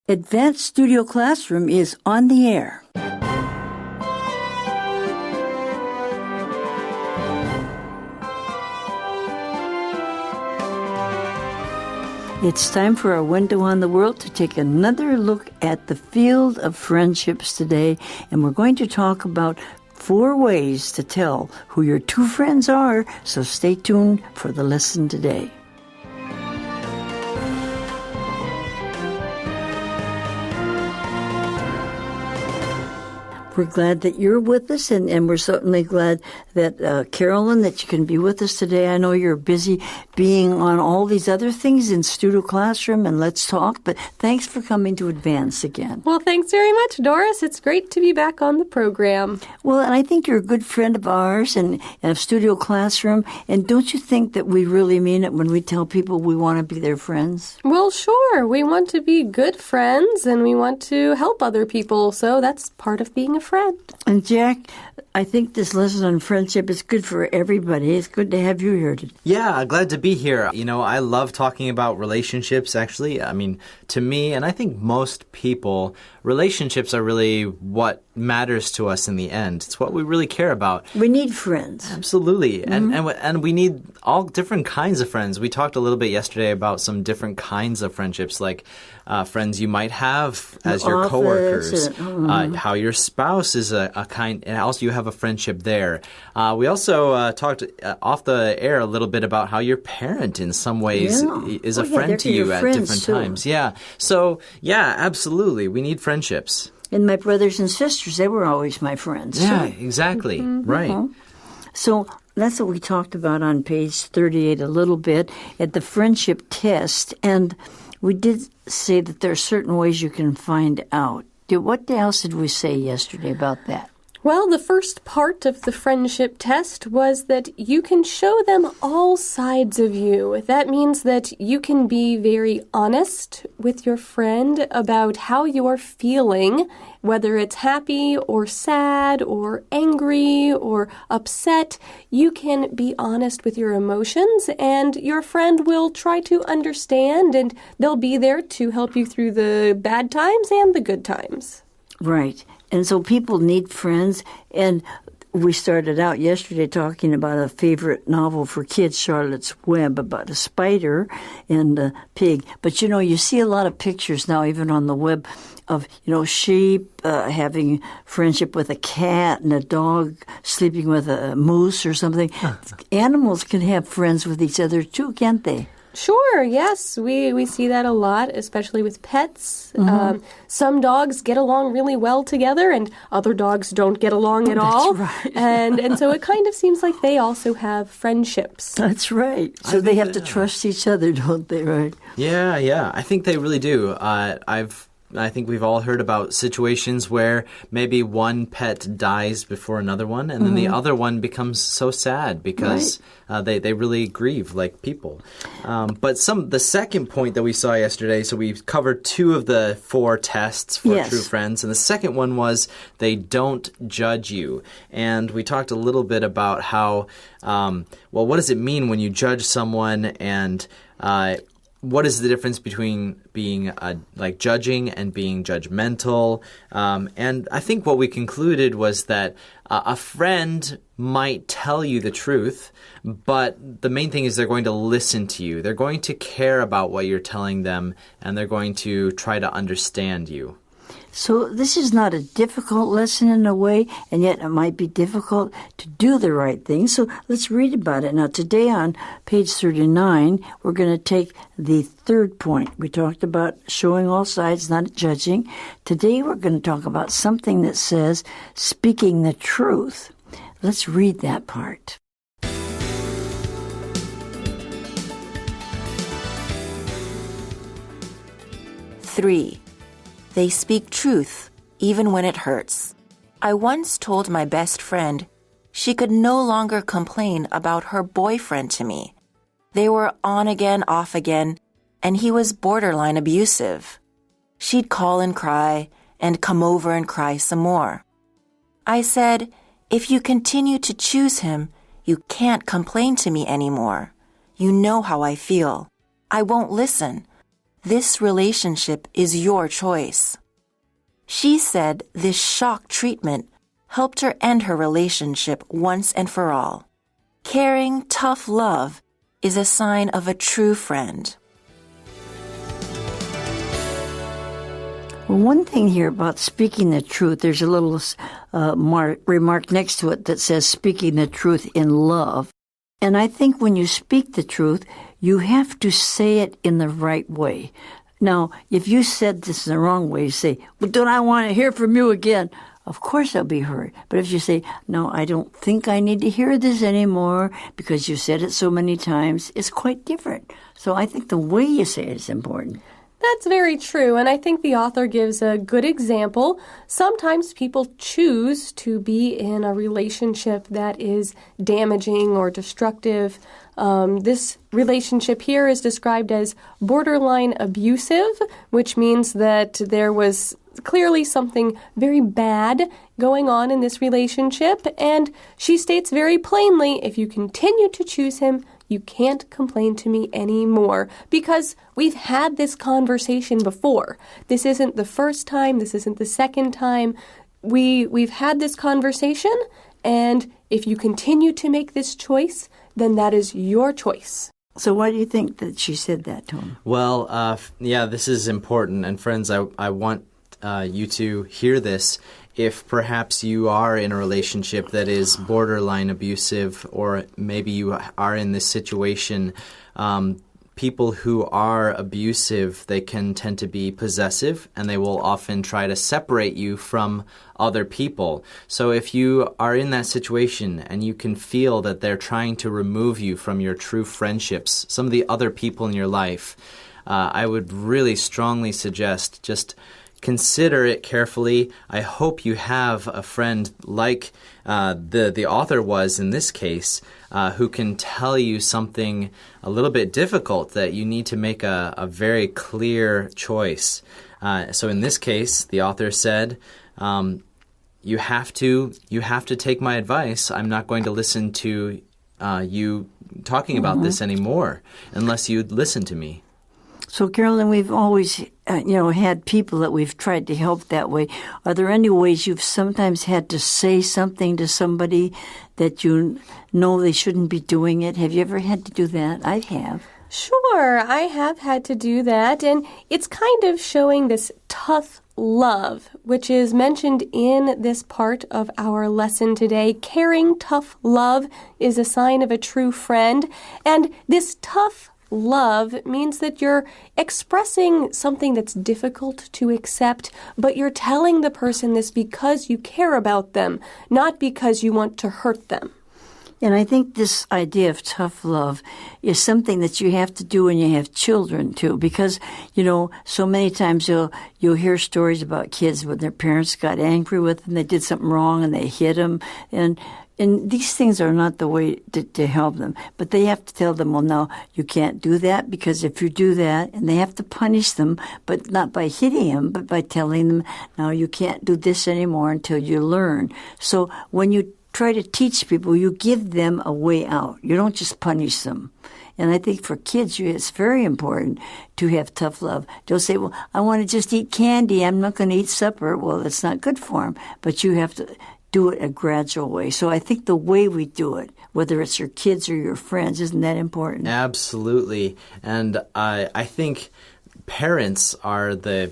Advanced Studio Classroom is on the air. It's time for our window on the world to take another look at the field of friendships today, and we're going to talk about 4 ways to tell who your 2 friends are, so stay tuned for the lesson today. We're glad that you're with us, and we're certainly glad that, Carolyn, that you can be with us today. I know you're busy being on all these other things in Studio Classroom and Let's Talk, but thanks for coming to Advance again. Well, thanks very much, Doris. It's great to be back on the program. Well, and I think you're a good friend of ours and of Studio Classroom, and don't you think that we really mean it when we tell people we want to be their friends? Well, sure. We want to be good friends, and we want to help other people, so that's part of being a friend. And Jack, I think this lesson on friendship is good for everybody. It's good to have you here today. Yeah, glad to be here. You know, I love talking about relationships, actually. I mean, to me, and I think most people, relationships are really what matters to us in the end. It's what we really care about. We need friends. Absolutely. Mm-hmm. And we need all different kinds of friends. We talked a little bit yesterday about some different kinds of friendships, like friends you might have as your coworkers, how your spouse is a kind, and also you have a friendship there. We also talked off the air a little bit about how your parent in some ways is a friend to you at different times. Yeah. So, yeah, absolutely. We need friendships. And my brothers and sisters, they were always my friends. Yeah, exactly. Mm-hmm. Right. So that's what we talked about on page 38 a little bit at the friendship test. And we did say that there are certain ways you can find out. What else did we say yesterday about that? Well, the first part of the friendship test was that you can show them all sides of you. That means that you can be very honest with your friend about how you're feeling, whether it's happy or sad or angry or upset. You can be honest with your emotions, and your friend will try to understand, and they'll be there to help you through the bad times and the good times. Right. And so people need friends, and we started out yesterday talking about a favorite novel for kids, Charlotte's Web, about a spider and a pig. But, you know, you see a lot of pictures now, even on the web, of, sheep having friendship with a cat and a dog sleeping with a moose or something. Animals can have friends with each other, too, can't they? Sure, yes. We see that a lot, especially with pets. Mm-hmm. Some dogs get along really well together, and other dogs don't get along at all. That's right. and so it kind of seems like they also have friendships. That's right. So they have to trust each other, don't they, right? Yeah. I think they really do. I think we've all heard about situations where maybe one pet dies before another one, and then the other one becomes so sad because they really grieve like people. But the second point that we saw yesterday, so we covered 2 of the 4 tests for true friends, and the second one was they don't judge you. And we talked a little bit about how, what does it mean when you judge someone, and what is the difference between being judging and being judgmental? And I think what we concluded was that a friend might tell you the truth, but the main thing is they're going to listen to you. They're going to care about what you're telling them, and they're going to try to understand you. So this is not a difficult lesson in a way, and yet it might be difficult to do the right thing. So let's read about it. Now, today on page 39, we're going to take the 3rd point. We talked about showing all sides, not judging. Today, we're going to talk about something that says speaking the truth. Let's read that part. 3. They speak truth, even when it hurts. I once told my best friend she could no longer complain about her boyfriend to me. They were on again, off again, and he was borderline abusive. She'd call and cry, and come over and cry some more. I said, if you continue to choose him, you can't complain to me anymore. You know how I feel. I won't listen. This relationship is your choice. She said this shock treatment helped her end her relationship once and for all. Caring, tough love is a sign of a true friend. Well, one thing here about speaking the truth, there's a little remark next to it that says speaking the truth in love. And I think when you speak the truth, you have to say it in the right way. Now, if you said this in the wrong way, you say, well, don't I want to hear from you again? Of course I'll be hurt. But if you say, no, I don't think I need to hear this anymore because you said it so many times, it's quite different. So I think the way you say it is important. That's very true, and I think the author gives a good example. Sometimes people choose to be in a relationship that is damaging or destructive. This relationship here is described as borderline abusive, which means that there was clearly something very bad going on in this relationship, and she states very plainly, if you continue to choose him, you can't complain to me anymore because we've had this conversation before. This isn't the first time. This isn't the second time. We've had this conversation, and if you continue to make this choice, then that is your choice. So why do you think that she said that to him? Well, this is important. And friends, I want you to hear this. If perhaps you are in a relationship that is borderline abusive, or maybe you are in this situation, people who are abusive, they can tend to be possessive, and they will often try to separate you from other people. So if you are in that situation and you can feel that they're trying to remove you from your true friendships, some of the other people in your life, I would really strongly suggest just consider it carefully. I hope you have a friend like the author was in this case, who can tell you something a little bit difficult that you need to make a very clear choice. So in this case, the author said, you have to take my advice. I'm not going to listen to you talking about this anymore unless you listen to me. So, Carolyn, we've always, had people that we've tried to help that way. Are there any ways you've sometimes had to say something to somebody that you know they shouldn't be doing it? Have you ever had to do that? I have. Sure, I have had to do that, and it's kind of showing this tough love, which is mentioned in this part of our lesson today. Caring, tough love is a sign of a true friend, and this tough love means that you're expressing something that's difficult to accept, but you're telling the person this because you care about them, not because you want to hurt them. And I think this idea of tough love is something that you have to do when you have children, too, because, so many times you'll hear stories about kids when their parents got angry with them, they did something wrong and they hit them, and these things are not the way to help them. But they have to tell them, well, no, you can't do that, because if you do that, and they have to punish them, but not by hitting them, but by telling them, no, you can't do this anymore until you learn. So when you try to teach people, you give them a way out. You don't just punish them. And I think for kids, it's very important to have tough love. They'll say, well, I want to just eat candy. I'm not going to eat supper. Well, that's not good for them. But you have to do it a gradual way. So I think the way we do it, whether it's your kids or your friends, isn't that important? Absolutely. And I think parents are the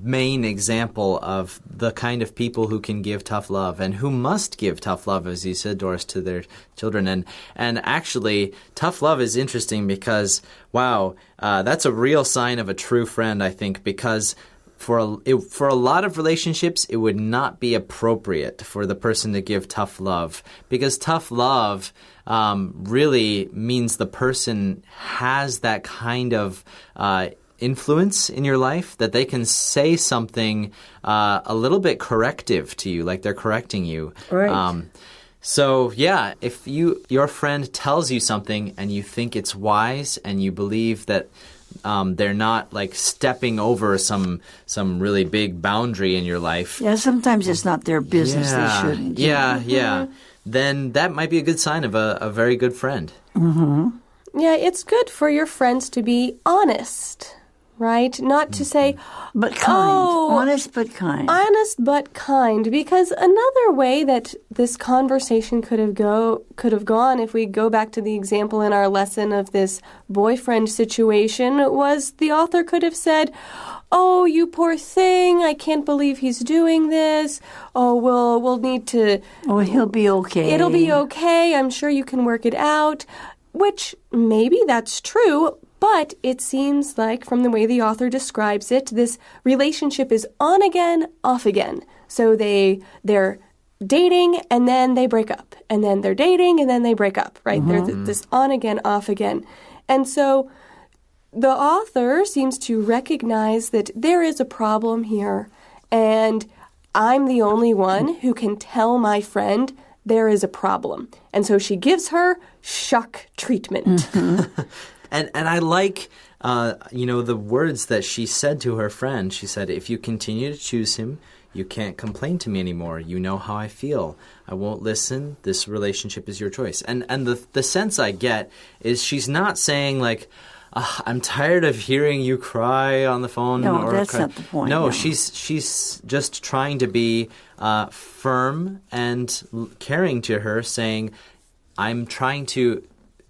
main example of the kind of people who can give tough love and who must give tough love, as you said, Doris, to their children. And actually, tough love is interesting because, wow, that's a real sign of a true friend, I think, because for a lot of relationships, it would not be appropriate for the person to give tough love, because tough love really means the person has that kind of influence in your life that they can say something a little bit corrective to you, like they're correcting you. Right. So, yeah, if your friend tells you something and you think it's wise and you believe that they're not like stepping over some really big boundary in your life. Yeah, sometimes it's not their business. They shouldn't. Yeah. Then that might be a good sign of a very good friend. Mm-hmm. Yeah, it's good for your friends to be honest right? Not to say, But kind. Honest but kind. honest but kind, because another way that this conversation could have gone, if we go back to the example in our lesson of this boyfriend situation, was the author could have said, "Oh, you poor thing, I can't believe he's doing this. Oh, we'll need to..." Oh, he'll be okay. "It'll be okay. I'm sure you can work it out." Which maybe that's true, but it seems like from the way the author describes it, this relationship is on again, off again. So they're dating and then they break up, and then they're dating and then they break up, right? There's this on again, off again. And so the author seems to recognize that there is a problem here, and I'm the only one who can tell my friend there is a problem. And so she gives her shock treatment. And I like, the words that she said to her friend. She said, "If you continue to choose him, you can't complain to me anymore. You know how I feel. I won't listen. This relationship is your choice." And the sense I get is she's not saying like, "I'm tired of hearing you cry on the phone." No, that's not the point. No, she's just trying to be firm and caring to her, saying, "I'm trying to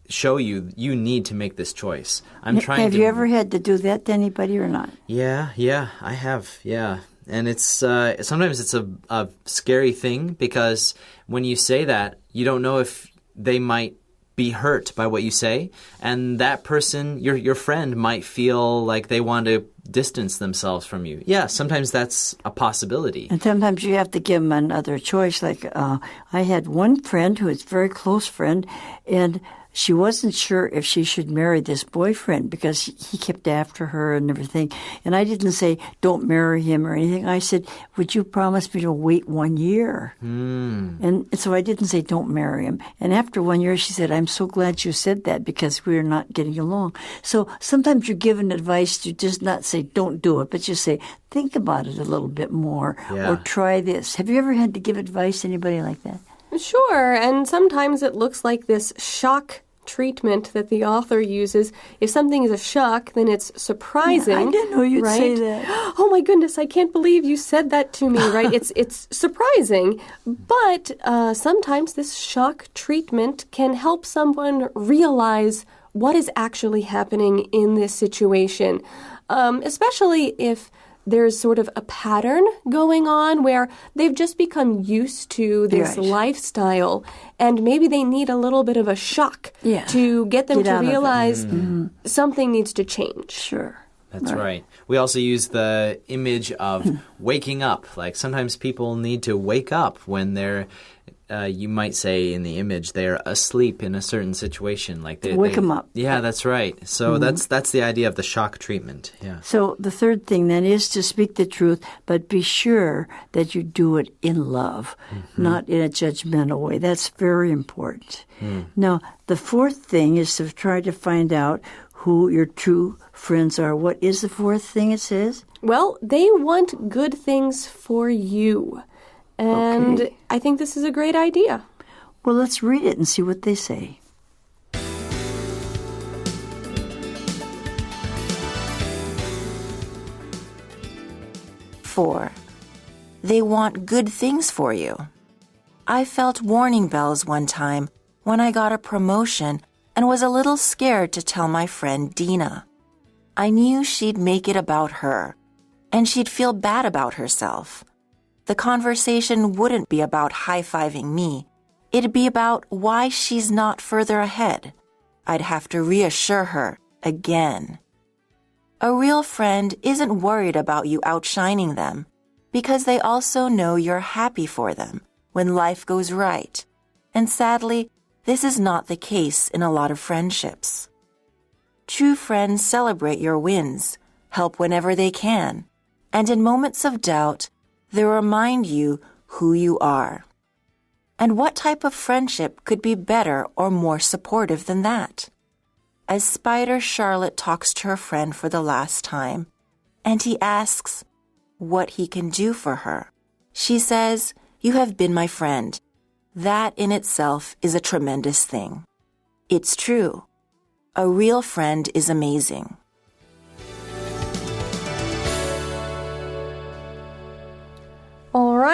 show you need to make this choice. Have you ever had to do that to anybody or not? Yeah, I have. Yeah. And it's sometimes it's a scary thing, because when you say that, you don't know if they might be hurt by what you say, and that person, your friend, might feel like they want to distance themselves from you. Yeah, sometimes that's a possibility. And sometimes you have to give them another choice. Like I had one friend who was a very close friend, and she wasn't sure if she should marry this boyfriend because he kept after her and everything. And I didn't say, don't marry him or anything. I said, would you promise me to wait 1 year? And so I didn't say, don't marry him. And after 1 year, she said, I'm so glad you said that because we're not getting along. So sometimes you're given advice to just not say, don't do it, but just say, think about it a little bit more or try this. Have you ever had to give advice to anybody like that? Sure, and sometimes it looks like this shock treatment that the author uses. If something is a shock, then it's surprising. Yeah, I didn't know you'd say that. Oh my goodness, I can't believe you said that to me, right? It's surprising, but sometimes this shock treatment can help someone realize what is actually happening in this situation, especially if there's sort of a pattern going on where they've just become used to this lifestyle, and maybe they need a little bit of a shock to get them to realize something needs to change. Sure. That's right. We also use the image of waking up. Like sometimes people need to wake up when they're, you might say in the image, they're asleep in a certain situation. Like wake them up. Yeah, that's right. So that's the idea of the shock treatment. Yeah. So the third thing then is to speak the truth, but be sure that you do it in love, not in a judgmental way. That's very important. Now, the fourth thing is to try to find out who your true friends are. What is the fourth thing it says? Well, they want good things for you. And I think this is a great idea. Well, let's read it and see what they say. Four, they want good things for you. I felt warning bells one time when I got a promotion and was a little scared to tell my friend Dina. I knew she'd make it about her, and she'd feel bad about herself. The conversation wouldn't be about high-fiving me. It'd be about why she's not further ahead. I'd have to reassure her again. A real friend isn't worried about you outshining them because they also know you're happy for them when life goes right. And sadly, this is not the case in a lot of friendships. True friends celebrate your wins, help whenever they can, and in moments of doubt, they remind you who you are. And what type of friendship could be better or more supportive than that? As Spider Charlotte talks to her friend for the last time, and he asks what he can do for her, she says, "You have been my friend." That in itself is a tremendous thing. It's true. A real friend is amazing.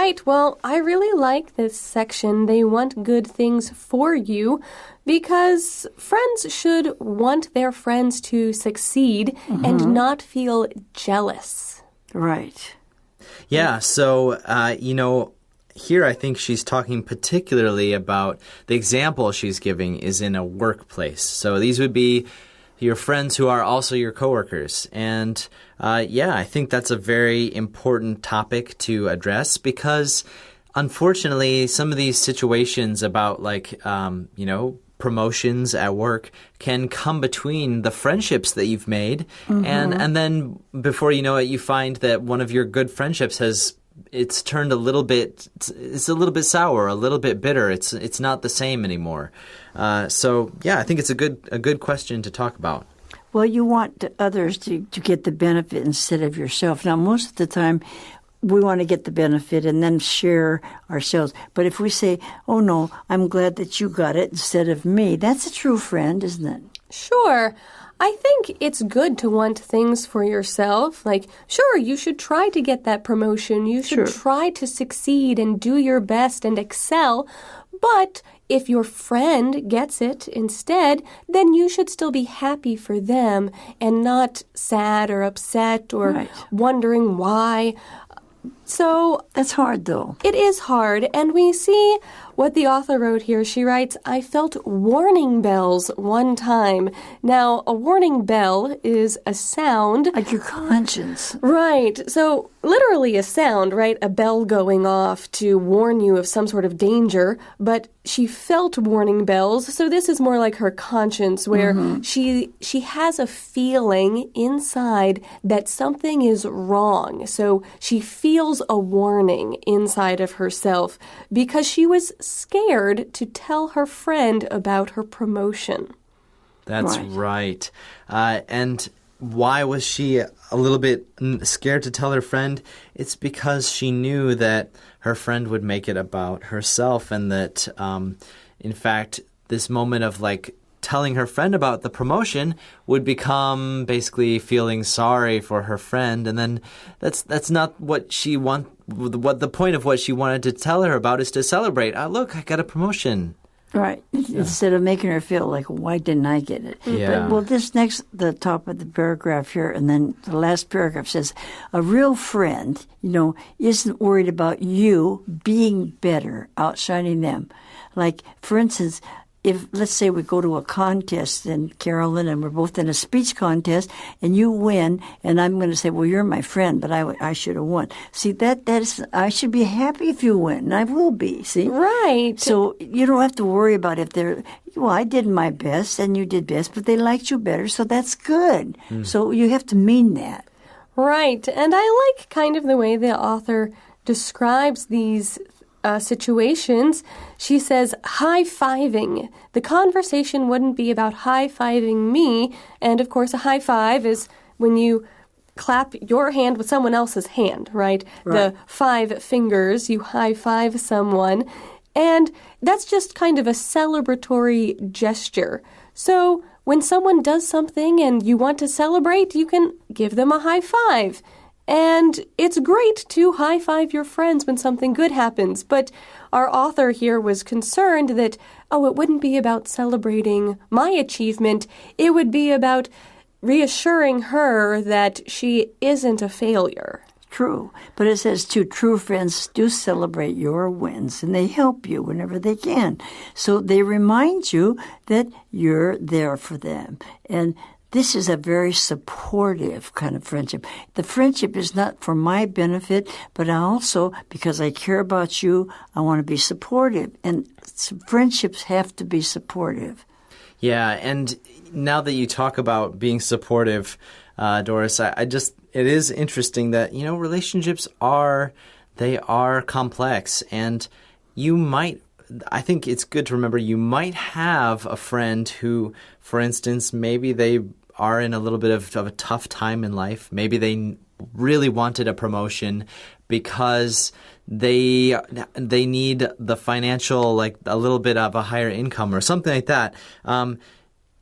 Right. Well, I really like this section. They want good things for you because friends should want their friends to succeed and not feel jealous. Right. Yeah, so, here I think she's talking particularly about the example she's giving is in a workplace. So these would be your friends who are also your coworkers. And I think that's a very important topic to address because unfortunately some of these situations about promotions at work can come between the friendships that you've made. And then before you know it, you find that one of your good friendships it's turned it's a little bit sour, a little bit bitter. It's not the same anymore. I think it's a good question to talk about. Well, you want others to get the benefit instead of yourself. Now, most of the time, we want to get the benefit and then share ourselves. But if we say, oh, no, I'm glad that you got it instead of me, that's a true friend, isn't it? Sure. I think it's good to want things for yourself. Like, sure, you should try to get that promotion. You should try to succeed and do your best and excel. But if your friend gets it instead, then you should still be happy for them and not sad or upset or wondering why. So that's hard, though. It is hard, and we see what the author wrote here. She writes, I felt warning bells one time. Now, a warning bell is a sound. Like your conscience. Right. So, literally a sound, right? A bell going off to warn you of some sort of danger. But she felt warning bells. So this is more like her conscience, where she has a feeling inside that something is wrong. So she feels a warning inside of herself because she was scared to tell her friend about her promotion. That's right. And why was she a little bit scared to tell her friend? It's because she knew that her friend would make it about herself and that, in fact, this moment of telling her friend about the promotion would become basically feeling sorry for her friend, and then that's not what she what the point of what she wanted to tell her about is to celebrate. Look, I got a promotion. Right. Instead of making her feel like, why didn't I get it? Yeah. But, the top of the paragraph here, and then the last paragraph says, a real friend, isn't worried about you being better, outshining them. Like, for instance, if, let's say we go to a contest, and Carolyn and we're both in a speech contest, and you win, and I'm going to say, well, you're my friend, but I should have won. See, that is, I should be happy if you win, and I will be, see? Right. So you don't have to worry about if they're, I did my best, and you did best, but they liked you better, so that's good. So you have to mean that. Right. And I like kind of the way the author describes these situations. She says, high-fiving. The conversation wouldn't be about high-fiving me. And, of course, a high five is when you clap your hand with someone else's hand, right? The 5 fingers, you high-five someone. And that's just kind of a celebratory gesture. So when someone does something and you want to celebrate, you can give them a high five. And it's great to high-five your friends when something good happens, but our author here was concerned that, it wouldn't be about celebrating my achievement. It would be about reassuring her that she isn't a failure. True. But it says, too, true friends do celebrate your wins, and they help you whenever they can. So they remind you that you're there for them. And this is a very supportive kind of friendship. The friendship is not for my benefit, but also because I care about you, I want to be supportive. And friendships have to be supportive. Yeah, and now that you talk about being supportive, Doris, it is interesting that, relationships are complex. And I think it's good to remember you might have a friend who, for instance, maybe they are in a little bit of a tough time in life. Maybe they really wanted a promotion because they need the financial, a little bit of a higher income or something like that.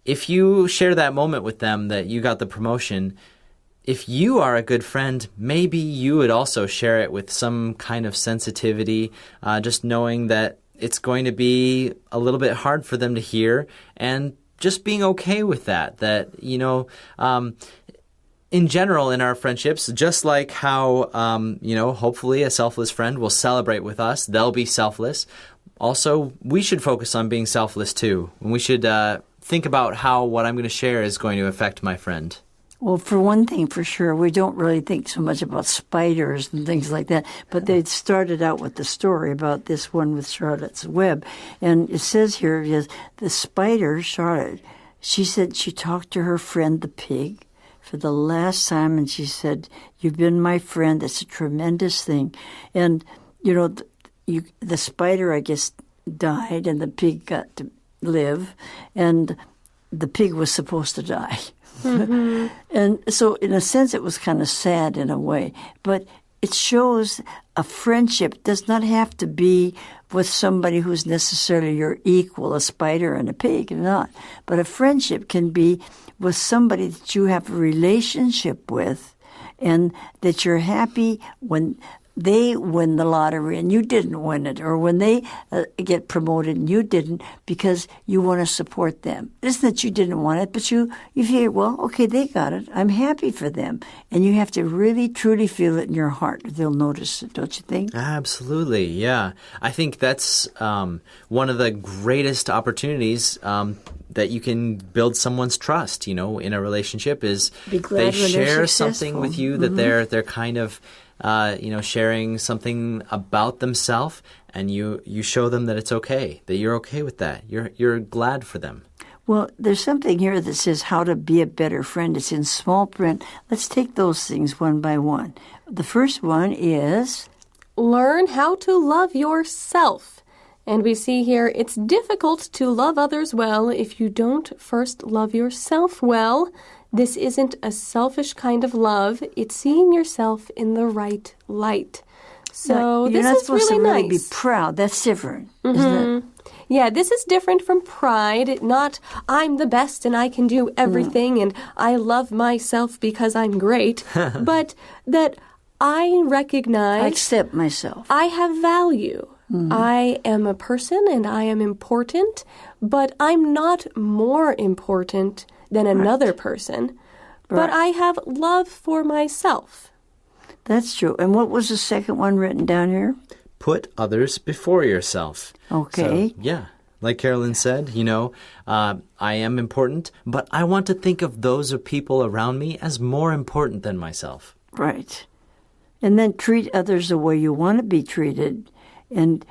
If you share that moment with them that you got the promotion, if you are a good friend, maybe you would also share it with some kind of sensitivity, just knowing that it's going to be a little bit hard for them to hear, and just being okay with that. That, in general, in our friendships, just like how, hopefully a selfless friend will celebrate with us, they'll be selfless. Also, we should focus on being selfless too. And we should think about how what I'm going to share is going to affect my friend. Well, for one thing, for sure, we don't really think so much about spiders and things like that. But they started out with the story about this one with Charlotte's Web. And it says here, the spider, Charlotte, she said she talked to her friend, the pig, for the last time. And she said, "You've been my friend. It's a tremendous thing." And, the spider, I guess, died and the pig got to live. And the pig was supposed to die. Mm-hmm. And so, in a sense, it was kind of sad in a way. But it shows a friendship does not have to be with somebody who's necessarily your equal, a spider and a pig, not. But a friendship can be with somebody that you have a relationship with and that you're happy when they win the lottery and you didn't win it, or when they get promoted and you didn't, because you want to support them. It isn't that you didn't want it, but you feel, well, okay, they got it. I'm happy for them. And you have to really, truly feel it in your heart. They'll notice it, don't you think? Absolutely, yeah. I think that's one of the greatest opportunities that you can build someone's trust, in a relationship, is they share something with you that they're kind of sharing something about themselves, and you show them that it's okay, that you're okay with that. You're glad for them. Well, there's something here that says how to be a better friend. It's in small print. Let's take those things one by one. The first one is learn how to love yourself. And we see here it's difficult to love others well if you don't first love yourself well. This isn't a selfish kind of love. It's seeing yourself in the right light. So you're this not is supposed really to really nice. be proud. That's different, isn't it? Yeah, this is different from pride. Not, I'm the best and I can do everything and I love myself because I'm great. But that I recognize I accept myself. I have value. I am a person and I am important, but I'm not more important than another person. But I have love for myself. That's true. And what was the second one written down here? Put others before yourself. Okay. So, yeah. Like Carolyn said, I am important, but I want to think of those people around me as more important than myself. Right. And then treat others the way you want to be treated. And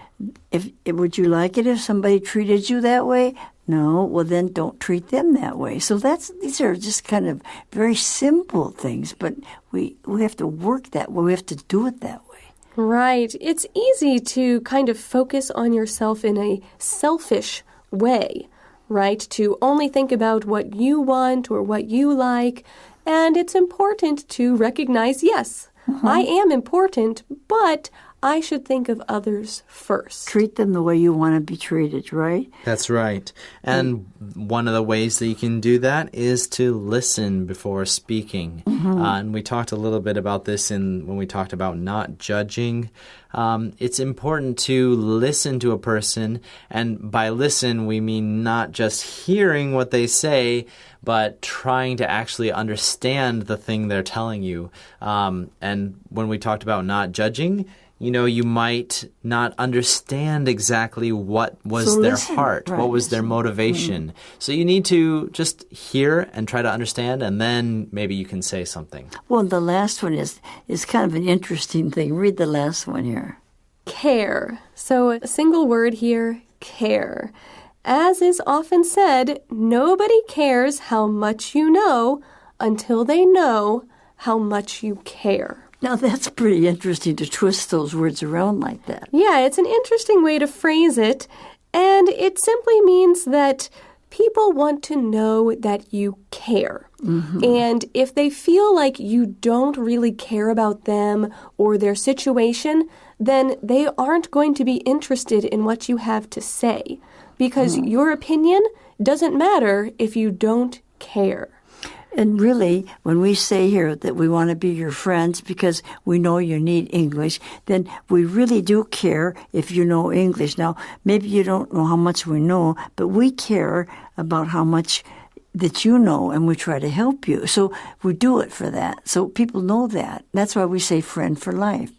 would you like it if somebody treated you that way? No, well then don't treat them that way. So these are just kind of very simple things, but we have to work that way. We have to do it that way. Right. It's easy to kind of focus on yourself in a selfish way, right? To only think about what you want or what you like. And it's important to recognize, yes, I am important, but I should think of others first. Treat them the way you want to be treated, right? That's right. And one of the ways that you can do that is to listen before speaking. And we talked a little bit about this when we talked about not judging. It's important to listen to a person. And by listen, we mean not just hearing what they say, but trying to actually understand the thing they're telling you. And when we talked about not judging, you might not understand exactly what was their heart, what was their motivation. So you need to just hear and try to understand, and then maybe you can say something. Well, the last one is kind of an interesting thing. Read the last one here. Care. So a single word here, care. As is often said, nobody cares how much you know until they know how much you care. Now, that's pretty interesting to twist those words around like that. Yeah, it's an interesting way to phrase it, and it simply means that people want to know that you care. And if they feel like you don't really care about them or their situation, then they aren't going to be interested in what you have to say, because your opinion doesn't matter if you don't care. And really, when we say here that we want to be your friends because we know you need English, then we really do care if you know English. Now, maybe you don't know how much we know, but we care about how much that you know, and we try to help you. So we do it for that. So people know that. That's why we say friend for life.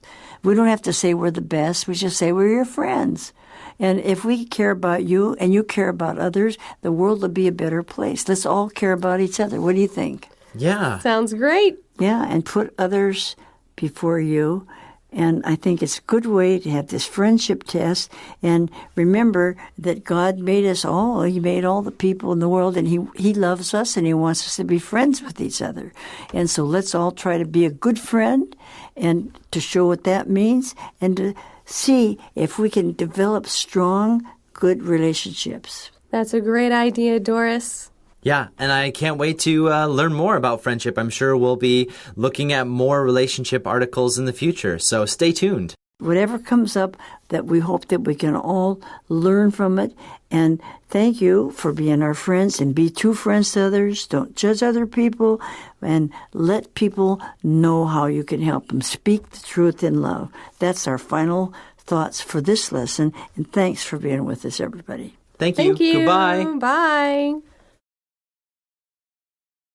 We don't have to say we're the best. We just say we're your friends. And if we care about you and you care about others, the world will be a better place. Let's all care about each other. What do you think? Yeah. Sounds great. Yeah, and put others before you. And I think it's a good way to have this friendship test. And remember that God made us all. He made all the people in the world, and He loves us, and He wants us to be friends with each other. And so let's all try to be a good friend and to show what that means and to see if we can develop strong, good relationships. That's a great idea, Doris. Yeah, and I can't wait to learn more about friendship. I'm sure we'll be looking at more relationship articles in the future, so stay tuned. Whatever comes up, that we hope that we can all learn from it. And thank you for being our friends, and be true friends to others. Don't judge other people, and let people know how you can help them. Speak the truth in love. That's our final thoughts for this lesson, and thanks for being with us, everybody. Thank you. Thank you. Goodbye. Bye.